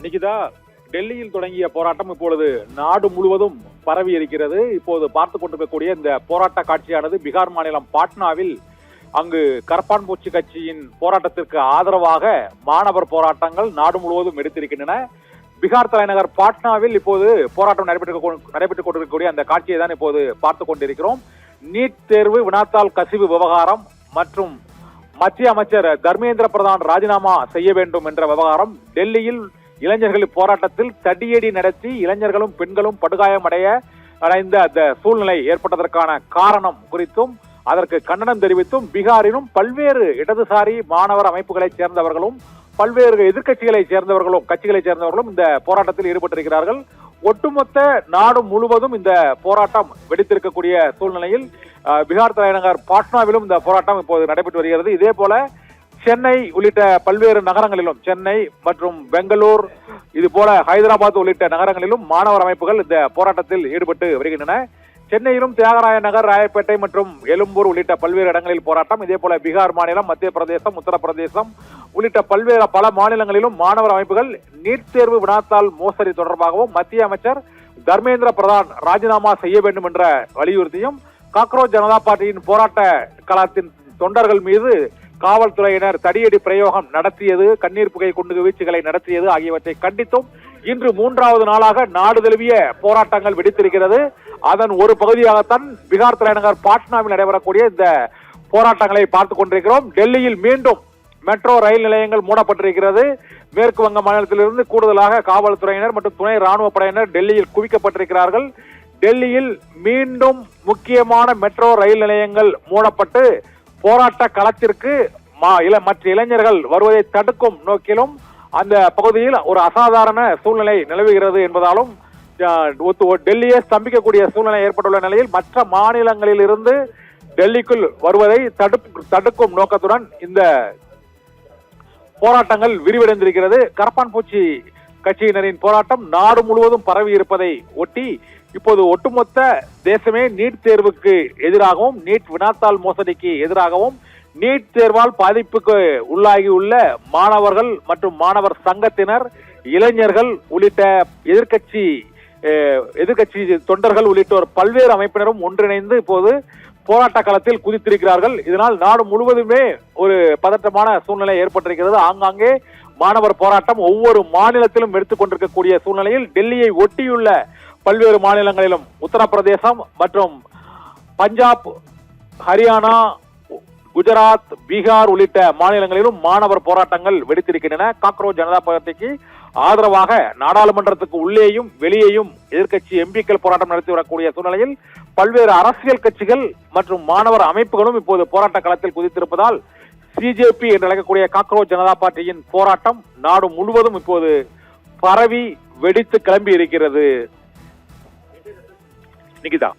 நிகிதா, டெல்லியில் தொடங்கிய போராட்டம் இப்பொழுது நாடு முழுவதும் பரவி இருக்கிறது. இப்போது பார்த்துக் கொண்டிருக்கக்கூடிய இந்த போராட்ட காட்சியானது பீகார் மாநிலம் பாட்னாவில் அங்கு கரப்பான் பூச்சி கட்சியின் போராட்டத்திற்கு ஆதரவாக மாணவர் போராட்டங்கள் நாடு முழுவதும் எடுத்திருக்கின்றன. பீகார் தலைநகர் பாட்னாவில் இப்போது போராட்டம் நடைபெற்றுக் கொண்டிருக்கக்கூடிய அந்த காட்சியை தான் இப்போது பார்த்துக் கொண்டிருக்கிறோம். நீட் தேர்வு வினாத்தாள் கசிவு விவகாரம் மற்றும் மத்திய அமைச்சர் தர்மேந்திர பிரதான் ராஜினாமா செய்ய வேண்டும் என்ற விவகாரம், டெல்லியில் இளைஞர்கள் போராட்டத்தில் தடியடி நடத்தி இளைஞர்களும் பெண்களும் படுகாயம் அடைந்த அந்த சூழ்நிலை ஏற்பட்டதற்கான காரணம் குறித்தும் அதற்கு கண்டனம் தெரிவித்தும் பீகாரிலும் பல்வேறு இடதுசாரி மாணவர் அமைப்புகளைச் சேர்ந்தவர்களும் பல்வேறு கட்சிகளைச் சேர்ந்தவர்களும் இந்த போராட்டத்தில் ஈடுபட்டிருக்கிறார்கள். ஒட்டுமொத்த நாடு முழுவதும் இந்த போராட்டம் வெடித்திருக்கக்கூடிய சூழ்நிலையில் பீகார் தலைநகர் பாட்னாவிலும் இந்த போராட்டம் இப்போது நடைபெற்று வருகிறது. இதே போல சென்னை உள்ளிட்ட பல்வேறு நகரங்களிலும், சென்னை மற்றும் பெங்களூர், இது போல ஹைதராபாத் உள்ளிட்ட நகரங்களிலும் மாணவர் அமைப்புகள் இந்த போராட்டத்தில் ஈடுபட்டு வருகின்றன. சென்னையிலும் தியாகராய நகர், ராயப்பேட்டை மற்றும் எழும்பூர் உள்ளிட்ட பல்வேறு இடங்களில் போராட்டம். இதே போல பீகார் மாநிலம், மத்திய பிரதேசம், உத்தரப்பிரதேசம் உள்ளிட்ட பல மாநிலங்களிலும் மாணவர் அமைப்புகள் நீட் தேர்வு வினாத்தாள் மோசடி தொடர்பாகவும் மத்திய அமைச்சர் தர்மேந்திர பிரதான் ராஜினாமா செய்ய வேண்டும் என்ற வலியுறுத்தியும் காக்ரோச் ஜனதா பார்ட்டியின் போராட்ட களத்தின் தொண்டர்கள் மீது காவல்துறையினர் தடியடி பிரயோகம் நடத்தியது, கண்ணீர் புகை குண்டு வீச்சுகளை நடத்தியது ஆகியவற்றை கண்டித்தும் இன்று 3வது நாளாக நாடு தழுவிய போராட்டங்கள் வெடித்திருக்கிறது. அதன் ஒரு பகுதியாகத்தான் பீகார் தலைநகர் பாட்னாவில் நடைபெறக்கூடிய இந்த போராட்டங்களை பார்த்துக் கொண்டிருக்கிறோம். டெல்லியில் மீண்டும் மெட்ரோ ரயில் நிலையங்கள் மூடப்பட்டிருக்கிறது. மேற்கு வங்க மாநிலத்திலிருந்து கூடுதலாக காவல்துறையினர் மற்றும் துணை ராணுவ படையினர் டெல்லியில் குவிக்கப்பட்டிருக்கிறார்கள். டெல்லியில் மீண்டும் முக்கியமான மெட்ரோ ரயில் நிலையங்கள் மூடப்பட்டு போராட்ட களத்திற்கு மற்ற இளைஞர்கள் வருவதை தடுக்கும் நோக்கிலும் அந்த பகுதியில் ஒரு அசாதாரண சூழ்நிலை நிலவுகிறது என்பதாலும் டெல்லியை ஸ்தம்பிக்கக்கூடிய சூழ்நிலை ஏற்பட்டுள்ள நிலையில் மற்ற மாநிலங்களில் இருந்து டெல்லிக்குள் வருவதை தடுக்கும் நோக்கத்துடன் இந்த போராட்டங்கள் விரிவடைந்திருக்கிறது. கரப்பான் பூச்சி கட்சியினரின் போராட்டம் நாடு முழுவதும் பரவி இருப்பதை ஒட்டி இப்போது ஒட்டுமொத்த தேசமே நீட் தேர்வுக்கு எதிராகவும், நீட் வினாத்தாள் மோசடிக்கு எதிராகவும், நீட் தேர்வால் பாதிப்புக்கு உள்ளாகியுள்ள மாணவர்கள் மற்றும் மாணவர் சங்கத்தினர், இளைஞர்கள் உள்ளிட்ட எதிர்கட்சி தொண்டர்கள் உள்ளிட்டோர் பல்வேறு அமைப்பினரும் ஒன்றிணைந்து இப்போது போராட்ட களத்தில் குதித்திருக்கிறார்கள். இதனால் நாடு முழுவதுமே ஒரு பதற்றமான சூழ்நிலை ஏற்பட்டிருக்கிறது. ஆங்காங்கே மாணவர் போராட்டம் ஒவ்வொரு மாநிலத்திலும் எடுத்துக் கொண்டிருக்கக்கூடிய சூழ்நிலையில் டெல்லியை ஒட்டியுள்ள பல்வேறு மாநிலங்களிலும், உத்தரப்பிரதேசம் மற்றும் பஞ்சாப், ஹரியானா, குஜராத், பீகார் உள்ளிட்ட மாநிலங்களிலும் மாணவர் போராட்டங்கள் வெடித்திருக்கின்றன. காக்ரோச் ஜனதா பார்ட்டிக்கு ஆதரவாக நாடாளுமன்றத்துக்கு உள்ளேயும் வெளியேயும் எதிர்கட்சி எம்பிக்கள் போராட்டம் நடத்தி வரக்கூடிய சூழ்நிலையில் பல்வேறு அரசியல் கட்சிகள் மற்றும் மாணவர் அமைப்புகளும் இப்போது போராட்ட களத்தில் குதித்திருப்பதால் சிஜேபி என்று அழைக்கக்கூடிய காக்ரோச் ஜனதா பார்ட்டியின் போராட்டம் நாடு முழுவதும் இப்போது பரவி வெடித்து கிளம்பி இருக்கிறது. நிகிதா.